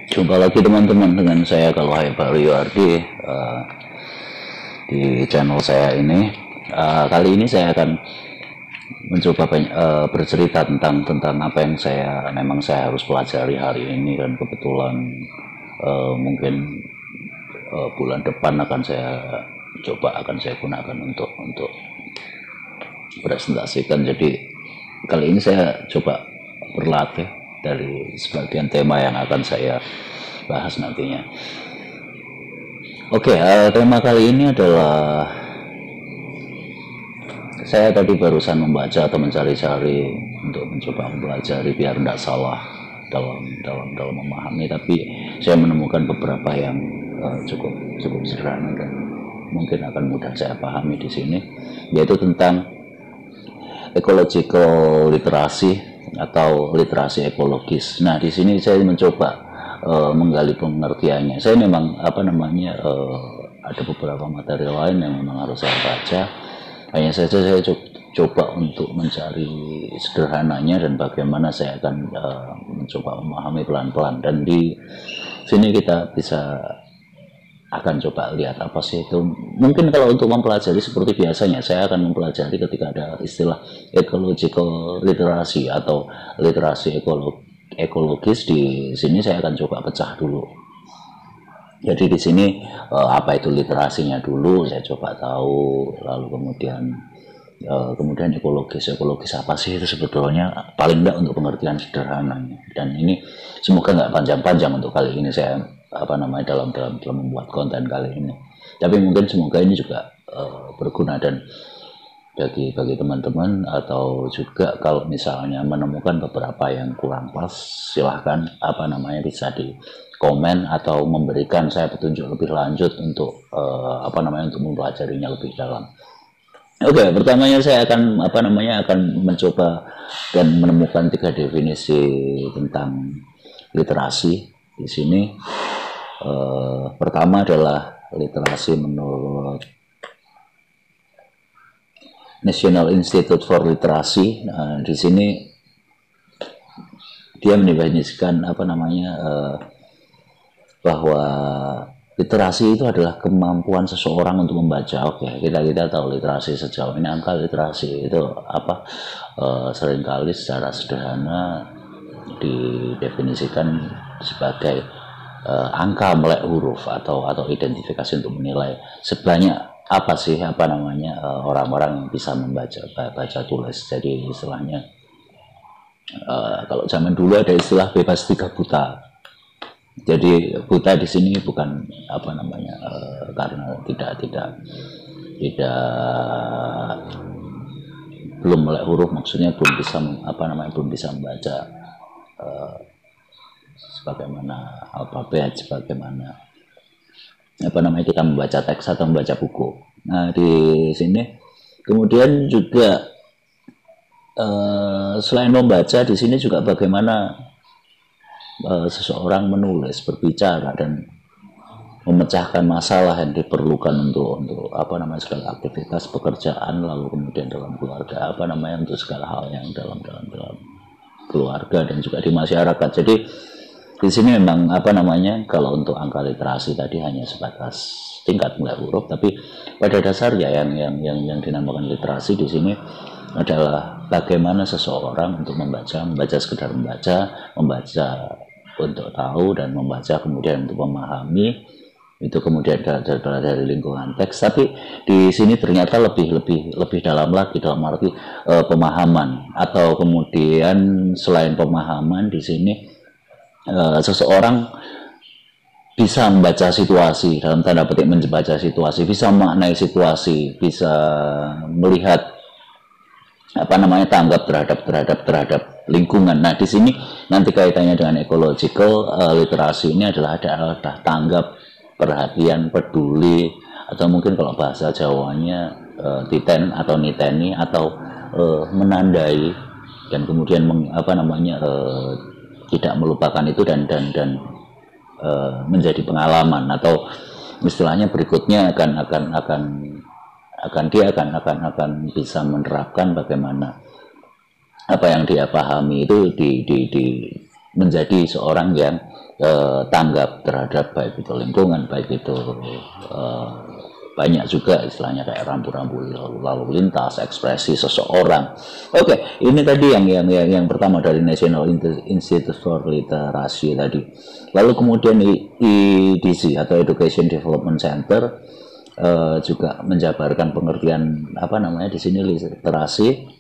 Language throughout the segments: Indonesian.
Jumpa lagi teman-teman dengan saya Kalwahai Bario Ardi di channel saya ini. Kali ini saya akan mencoba bercerita tentang apa yang saya harus pelajari hari ini, dan kebetulan mungkin bulan depan akan saya gunakan untuk presentasikan. Jadi kali ini saya coba berlatih dari sebagian tema yang akan saya bahas nantinya. Oke, tema kali ini adalah, saya tadi barusan membaca atau mencari-cari untuk mencoba mempelajari biar tidak salah dalam memahami, tapi saya menemukan beberapa yang cukup sederhana dan mungkin akan mudah saya pahami di sini, yaitu tentang ecological literasi atau literasi ekologis. Nah, di sini saya mencoba menggali pengertiannya. Saya memang ada beberapa materi lain yang memang harus saya baca. Hanya saja saya coba untuk mencari sederhananya dan bagaimana saya akan mencoba memahami pelan-pelan. Dan di sini kita akan coba lihat apa sih itu. Mungkin kalau untuk mempelajari seperti biasanya, saya akan mempelajari ketika ada istilah ecological literasi atau literasi ekologis. Di sini saya akan coba pecah dulu. Jadi di sini apa itu literasinya dulu saya coba tahu, lalu kemudian ekologis apa sih itu sebetulnya, paling enggak untuk pengertian sederhananya. Dan ini semoga nggak panjang-panjang untuk kali ini saya dalam membuat konten kali ini, tapi mungkin semoga ini juga berguna. Dan bagi teman-teman, atau juga kalau misalnya menemukan beberapa yang kurang pas, silahkan bisa di komen atau memberikan saya petunjuk lebih lanjut untuk untuk mempelajarinya lebih dalam. Oke, pertamanya saya akan mencoba dan menemukan 3 definisi tentang literasi di sini. Pertama adalah literasi menurut National Institute for Literacy. Di sini dia mendefinisikan bahwa literasi itu adalah kemampuan seseorang untuk membaca. Oke, kita tahu literasi sejauh ini, angka literasi itu apa? Seringkali secara sederhana didefinisikan sebagai angka melek huruf atau identifikasi untuk menilai sebanyak apa sih orang-orang yang bisa baca tulis. Jadi istilahnya kalau zaman dulu ada istilah bebas 3 buta. Jadi buta di sini bukan karena tidak belum melek huruf, maksudnya belum bisa membaca sebagaimana alfabet, sebagaimana kita membaca teks atau membaca buku. Nah, di sini kemudian juga selain membaca, di sini juga bagaimana seseorang menulis, berbicara, dan memecahkan masalah yang diperlukan untuk segala aktivitas pekerjaan, lalu kemudian dalam keluarga, untuk segala hal yang dalam keluarga dan juga di masyarakat. Jadi di sini memang kalau untuk angka literasi tadi hanya sebatas tingkat melek huruf, tapi pada dasarnya yang dinamakan literasi di sini adalah bagaimana seseorang untuk membaca sekedar membaca untuk tahu, dan membaca kemudian untuk memahami, itu kemudian dari lingkungan teks. Tapi di sini ternyata lebih dalam lagi, dalam arti pemahaman, atau kemudian selain pemahaman di sini seseorang bisa membaca situasi, dalam tanda petik membaca situasi, bisa memaknai situasi, bisa melihat tanggap terhadap lingkungan. Nah, di sini nanti kaitannya dengan ecological literasi ini adalah ada tanggap, perhatian, peduli, atau mungkin kalau bahasa Jawanya titen atau niteni, atau menandai, dan kemudian tidak melupakan itu dan menjadi pengalaman, atau istilahnya berikutnya dia akan bisa menerapkan bagaimana apa yang dia pahami itu menjadi seorang yang tanggap terhadap baik itu lingkungan, baik itu banyak juga istilahnya kayak rambu-rambu lalu lintas, ekspresi seseorang. Oke, ini tadi yang pertama dari National Institute for Literacy tadi. Lalu kemudian EDC atau Education Development Center juga menjabarkan pengertian apa namanya di sini literasi.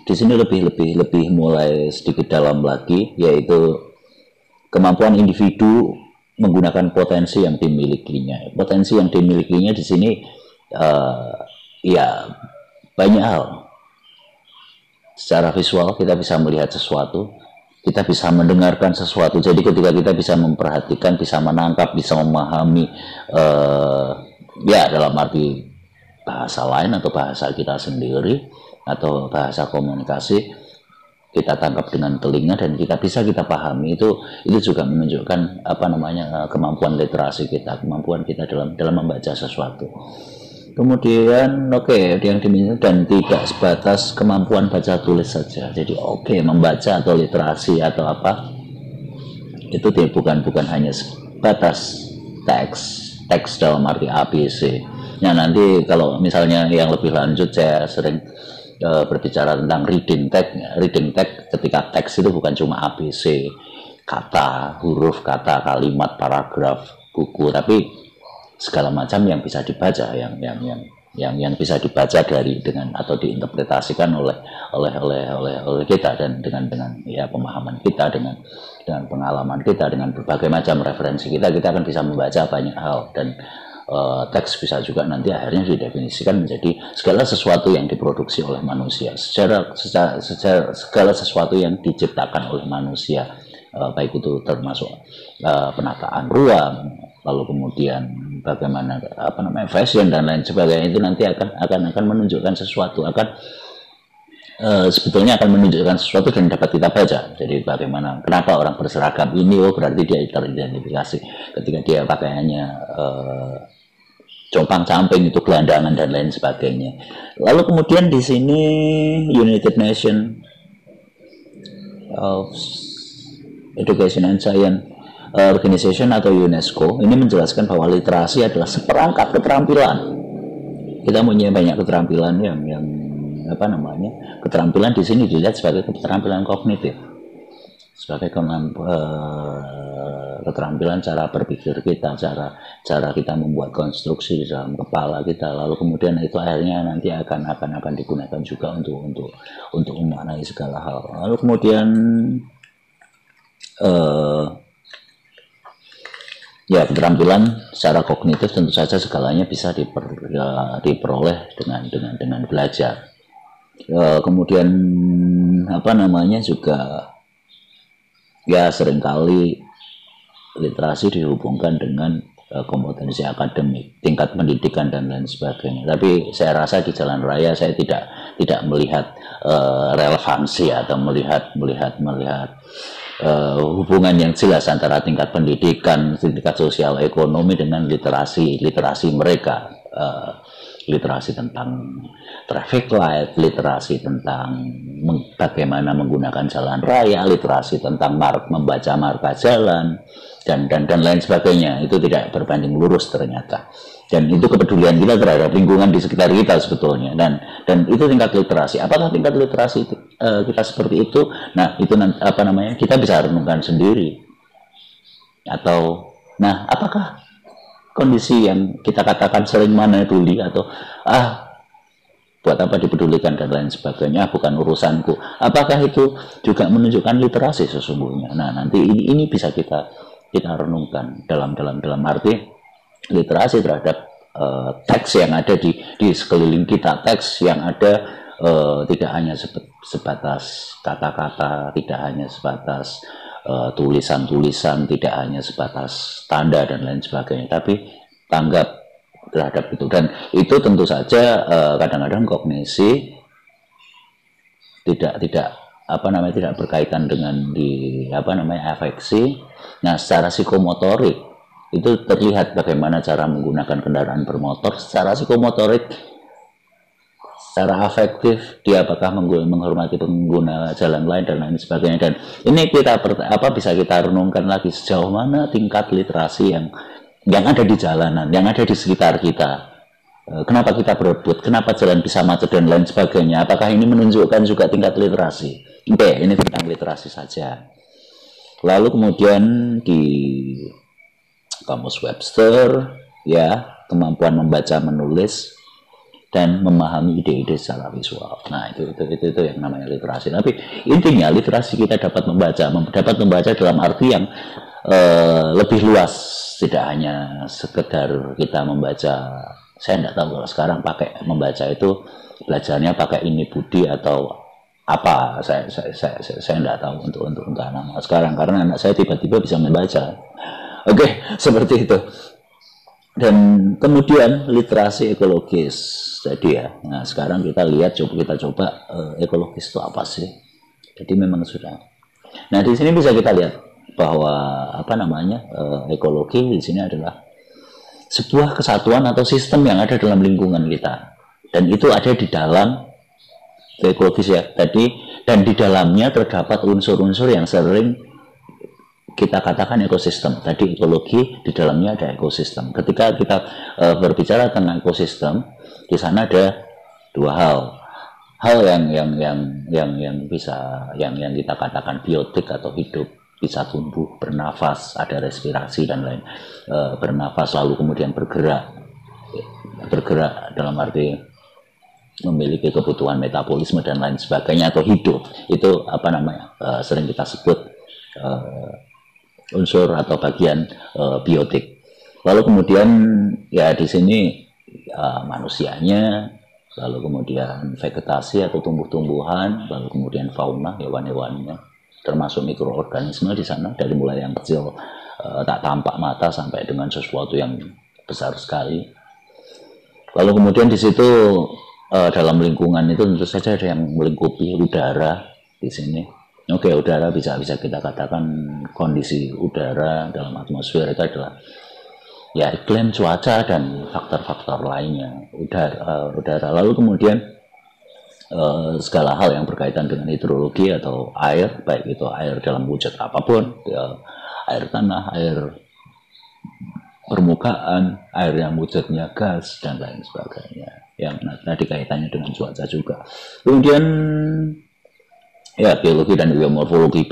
Di sini lebih mulai sedikit dalam lagi, yaitu kemampuan individu menggunakan potensi yang dimilikinya. Potensi yang dimilikinya di sini ya banyak hal. Secara visual kita bisa melihat sesuatu, kita bisa mendengarkan sesuatu. Jadi ketika kita bisa memperhatikan, bisa menangkap, bisa memahami, ya dalam arti bahasa lain atau bahasa kita sendiri atau bahasa komunikasi, kita tangkap dengan telinga dan kita pahami, itu juga menunjukkan apa namanya kemampuan literasi kita, kemampuan kita dalam membaca sesuatu. Kemudian yang diminta dan tidak sebatas kemampuan baca tulis saja. Jadi membaca atau literasi atau apa itu bukan hanya sebatas teks dalam arti ABC. Nah, nanti kalau misalnya yang lebih lanjut saya sering berbicara tentang reading text ketika teks itu bukan cuma ABC, kata, huruf, kata, kalimat, paragraf, buku, tapi segala macam yang bisa dibaca, yang bisa dibaca dengan atau diinterpretasikan oleh kita, dan dengan ya pemahaman kita, dengan pengalaman kita, dengan berbagai macam referensi kita akan bisa membaca banyak hal. Dan teks bisa juga nanti akhirnya didefinisikan menjadi segala sesuatu yang diproduksi oleh manusia, segala sesuatu yang diciptakan oleh manusia, baik itu termasuk penataan ruang, lalu kemudian bagaimana fashion dan lain sebagainya. Itu nanti akan menunjukkan sesuatu, sebetulnya akan menunjukkan sesuatu dan dapat kita baca. Jadi bagaimana, kenapa orang berseragam ini, berarti dia teridentifikasi ketika dia pakaiannya compang-camping, itu gelandangan dan lain sebagainya. Lalu kemudian di sini United Nations of Education and Science Organization atau UNESCO ini menjelaskan bahwa literasi adalah seperangkat keterampilan. Kita punya banyak keterampilan yang keterampilan di sini dilihat sebagai keterampilan kognitif, sebagai keterampilan cara berpikir kita, cara kita membuat konstruksi di dalam kepala kita. Lalu kemudian itu akhirnya nanti akan digunakan juga untuk memaknai segala hal. Lalu kemudian ya keterampilan secara kognitif tentu saja segalanya bisa diperoleh dengan belajar. Kemudian juga ya seringkali literasi dihubungkan dengan kompetensi akademik, tingkat pendidikan dan lain sebagainya. Tapi saya rasa di jalan raya saya tidak melihat relevansi atau melihat hubungan yang jelas antara tingkat pendidikan, tingkat sosial ekonomi dengan literasi mereka. Literasi tentang traffic light, literasi tentang bagaimana menggunakan jalan raya, literasi tentang membaca marka jalan dan lain sebagainya. Itu tidak berbanding lurus ternyata. Dan itu kepedulian kita terhadap lingkungan di sekitar kita sebetulnya. Dan itu tingkat literasi. Apakah tingkat literasi kita seperti itu? Nah, itu kita bisa renungkan sendiri. Atau apakah kondisi yang kita katakan sering peduli atau buat apa dipedulikan dan lain sebagainya, bukan urusanku, apakah itu juga menunjukkan literasi sesungguhnya? Nah, nanti ini bisa kita renungkan dalam arti literasi terhadap teks yang ada di sekeliling kita, teks yang ada tidak hanya sebatas kata-kata, tidak hanya sebatas tulisan-tulisan, tidak hanya sebatas tanda dan lain sebagainya, tapi tanggap terhadap itu. Dan itu tentu saja kadang-kadang kognisi tidak berkaitan dengan afeksi. Nah, secara psikomotorik itu terlihat bagaimana cara menggunakan kendaraan bermotor. Secara psikomotorik secara afektif, dia apakah menghormati pengguna jalan lain dan lain sebagainya. Dan ini kita bisa kita renungkan lagi, sejauh mana tingkat literasi yang ada di jalanan, yang ada di sekitar kita. Kenapa kita berebut, kenapa jalan bisa macet dan lain sebagainya. Apakah ini menunjukkan juga tingkat literasi? Oke, ini tentang literasi saja. Lalu kemudian di Kamus Webster, ya, kemampuan membaca, menulis, dan memahami ide-ide secara visual. Nah, itu yang namanya literasi. Tapi intinya literasi kita dapat membaca dalam arti yang lebih luas, tidak hanya sekedar kita membaca. Saya tidak tahu kalau sekarang pakai membaca itu belajarnya pakai ini budi atau apa. Saya tidak tahu untuk anak sekarang, karena anak saya tiba-tiba bisa membaca. Oke, seperti itu. Dan kemudian literasi ekologis tadi ya. Nah, sekarang kita lihat, kita coba ekologis itu apa sih? Jadi memang sudah. Nah, di sini bisa kita lihat bahwa ekologi di sini adalah sebuah kesatuan atau sistem yang ada dalam lingkungan kita. Dan itu ada di dalam ekologis ya. Tadi, dan di dalamnya terdapat unsur-unsur yang sering kita katakan ekosistem. Tadi ekologi, di dalamnya ada ekosistem. Ketika kita berbicara tentang ekosistem, di sana ada dua hal yang bisa yang kita katakan biotik atau hidup, bisa tumbuh, bernafas, ada respirasi dan lain. Bernafas lalu kemudian bergerak dalam arti memiliki kebutuhan metabolisme dan lain sebagainya, atau hidup. Itu sering kita sebut unsur atau bagian biotik. Lalu kemudian ya di sini manusianya, lalu kemudian vegetasi atau tumbuh-tumbuhan, lalu kemudian fauna, hewan-hewannya, termasuk mikroorganisme di sana, dari mulai yang kecil tak tampak mata sampai dengan sesuatu yang besar sekali. Lalu kemudian di situ dalam lingkungan itu tentu saja ada yang melingkupi udara di sini. Oke, udara bisa kita katakan kondisi udara dalam atmosfer itu adalah ya iklim, cuaca, dan faktor-faktor lainnya udara. Lalu kemudian segala hal yang berkaitan dengan hidrologi atau air, baik itu air dalam wujud apapun, ya, air tanah, air permukaan, air yang wujudnya gas, dan lain sebagainya. Yang tadi kaitannya dengan cuaca juga. Kemudian ya biologi dan geomorfologi,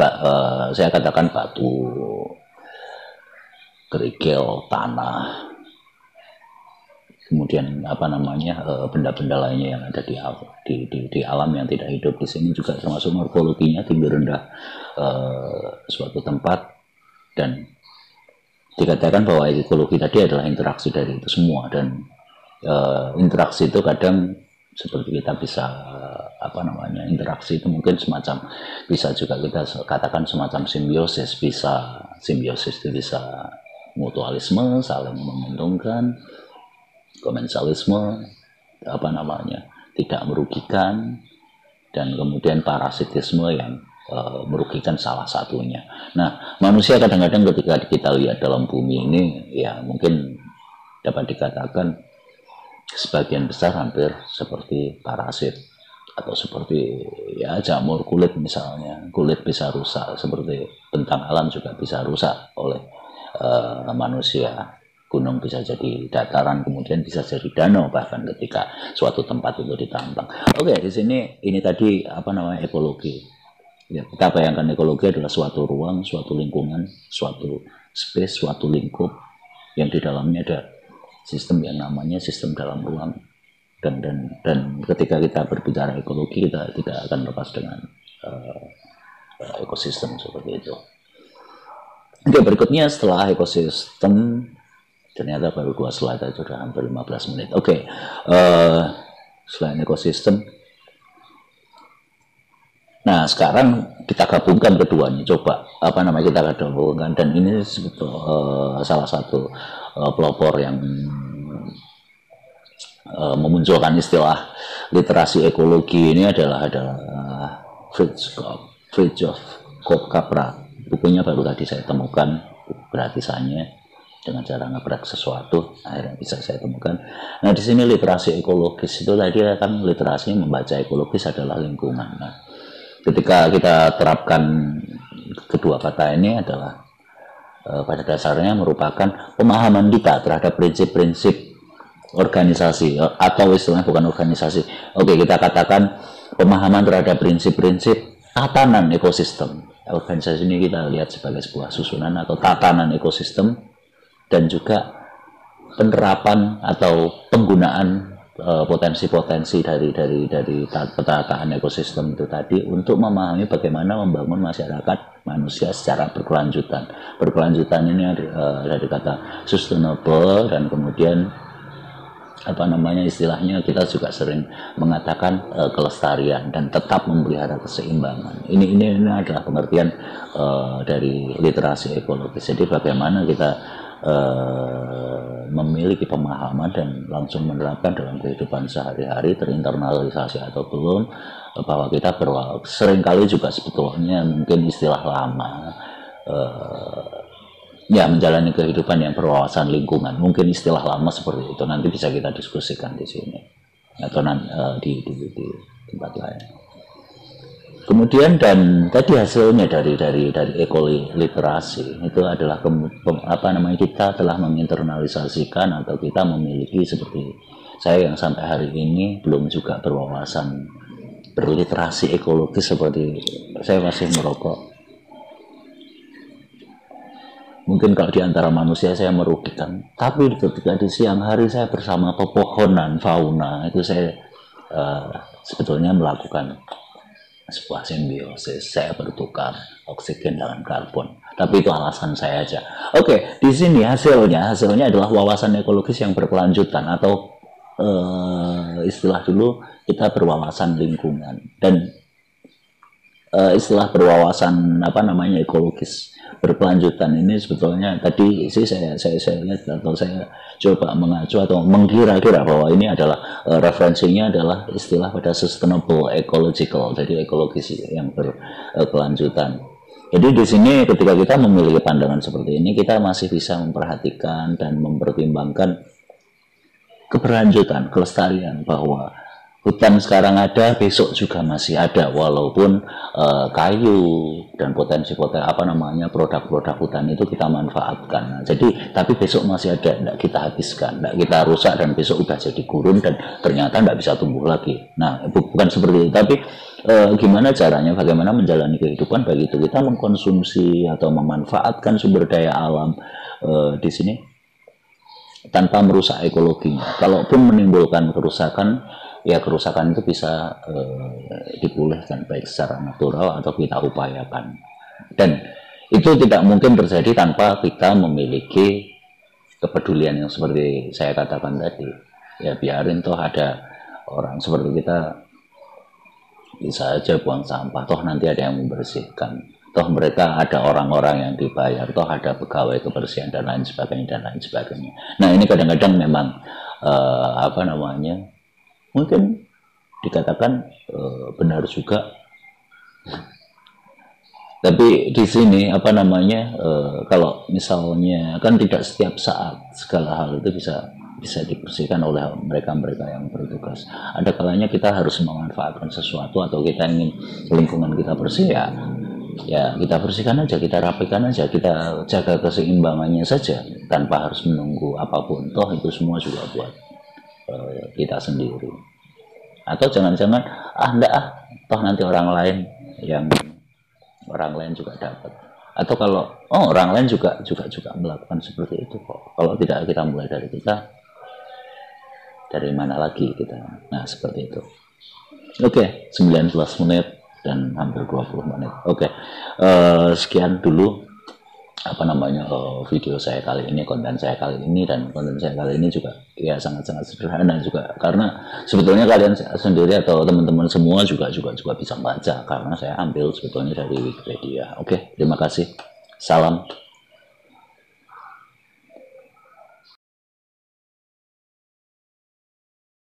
saya katakan batu, kerikil, tanah, kemudian benda-benda lainnya yang ada di alam yang tidak hidup. Di sini juga termasuk morfologinya, tinggi rendah suatu tempat, dan dikatakan bahwa ekologi tadi adalah interaksi dari itu semua. Dan interaksi itu kadang seperti kita bisa interaksi itu mungkin semacam, bisa juga kita katakan semacam simbiosis. Simbiosis itu bisa mutualisme, saling menguntungkan, komensalisme, tidak merugikan, dan kemudian parasitisme yang merugikan salah satunya. Nah, manusia kadang-kadang ketika kita lihat dalam bumi ini, ya mungkin dapat dikatakan sebagian besar hampir seperti parasit, atau seperti ya jamur kulit misalnya. Kulit bisa rusak, seperti bentang alam juga bisa rusak oleh manusia. Gunung bisa jadi dataran, kemudian bisa jadi danau bahkan ketika suatu tempat itu ditambang. Oke, di sini ini tadi ekologi. Ya, kita bayangkan ekologi adalah suatu ruang, suatu lingkungan, suatu space, suatu lingkup yang di dalamnya ada sistem yang namanya sistem dalam ruang. Dan ketika kita berbicara ekologi, kita tidak akan lepas dengan ekosistem seperti itu. Oke, berikutnya setelah ekosistem, ternyata baru 2 slide aja sudah hampir 15 menit. Oke, selain ekosistem, nah sekarang kita gabungkan keduanya, coba kita gabungkan. Dan ini salah satu pelopor yang memunculkan istilah literasi ekologi ini adalah Fritjof Capra. Bukunya baru tadi saya temukan gratisannya. dengan cara ngebrak sesuatu, akhirnya bisa saya temukan. Nah, di sini literasi ekologis itu tadi kan literasi membaca ekologis adalah lingkungan. Nah, ketika kita terapkan kedua kata ini adalah pada dasarnya merupakan pemahaman kita terhadap prinsip-prinsip organisasi atau istilahnya bukan organisasi. Oke, kita katakan pemahaman terhadap prinsip-prinsip tatanan ekosistem. Organisasi ini kita lihat sebagai sebuah susunan atau tatanan ekosistem dan juga penerapan atau penggunaan potensi-potensi dari penataan ekosistem itu tadi untuk memahami bagaimana membangun masyarakat manusia secara berkelanjutan. Berkelanjutan ini dari kata sustainable dan kemudian istilahnya kita juga sering mengatakan kelestarian dan tetap memelihara keseimbangan. Ini adalah pengertian dari literasi ekologis. Jadi bagaimana kita memiliki pemahaman dan langsung menerapkan dalam kehidupan sehari-hari, terinternalisasi atau belum, bahwa kita seringkali juga sebetulnya mungkin istilah lama menjalani kehidupan yang berwawasan lingkungan, mungkin istilah lama seperti itu, nanti bisa kita diskusikan di sini atau di tempat lain. Kemudian dan tadi hasilnya dari ekoliterasi itu adalah kita telah menginternalisasikan atau kita memiliki seperti saya yang sampai hari ini belum juga berwawasan berliterasi ekologis seperti saya masih merokok. Mungkin kalau di antara manusia saya merugikan, tapi ketika di siang hari saya bersama pepohonan, fauna itu saya sebetulnya melakukan sebuah simbiosis, saya bertukar oksigen dengan karbon. Tapi itu alasan saya aja. Oke, di sini hasilnya adalah wawasan ekologis yang berkelanjutan atau istilah dulu kita berwawasan lingkungan dan istilah berwawasan ekologis berkelanjutan ini sebetulnya tadi sih saya lihat atau saya coba mengacu atau mengkira-kira bahwa ini adalah referensinya adalah istilah pada sustainable ecological, jadi ekologis yang berkelanjutan. Jadi di sini ketika kita memiliki pandangan seperti ini, kita masih bisa memperhatikan dan mempertimbangkan keberlanjutan, kelestarian, bahwa hutan sekarang ada, besok juga masih ada, walaupun kayu dan produk-produk hutan itu kita manfaatkan. Nah, tapi besok masih ada, tidak kita habiskan, tidak kita rusak dan besok udah jadi gurun dan ternyata tidak bisa tumbuh lagi. Nah, bukan seperti itu, tapi gimana caranya, bagaimana menjalani kehidupan begitu kita mengkonsumsi atau memanfaatkan sumber daya alam di sini tanpa merusak ekologinya. Kalaupun menimbulkan kerusakan, ya kerusakan itu bisa dipulihkan baik secara natural atau kita upayakan. Dan itu tidak mungkin terjadi tanpa kita memiliki kepedulian yang seperti saya katakan tadi. Ya biarin toh ada orang seperti kita bisa aja buang sampah, toh nanti ada yang membersihkan. Toh mereka ada orang-orang yang dibayar, toh ada pegawai kebersihan dan lain sebagainya. Nah ini kadang-kadang memang mungkin dikatakan benar juga, tapi di sini kalau misalnya kan tidak setiap saat segala hal itu bisa dibersihkan oleh mereka yang bertugas. Ada kalanya kita harus memanfaatkan sesuatu atau kita ingin lingkungan kita bersih, ya kita bersihkan aja, kita rapikan aja, kita jaga keseimbangannya saja tanpa harus menunggu apapun. Toh itu semua juga buat kita sendiri. Atau jangan-jangan toh nanti orang lain juga dapat. Atau kalau orang lain juga melakukan seperti itu kok. Kalau tidak kita mulai dari kita, dari mana lagi kita? Nah seperti itu. Oke, 19 menit dan hampir 20 menit. Oke, sekian dulu video saya kali ini, konten saya kali ini, dan konten saya kali ini juga ya sangat-sangat sederhana juga karena sebetulnya kalian sendiri atau teman-teman semua juga bisa baca karena saya ambil sebetulnya dari Wikipedia. Oke, terima kasih. Salam.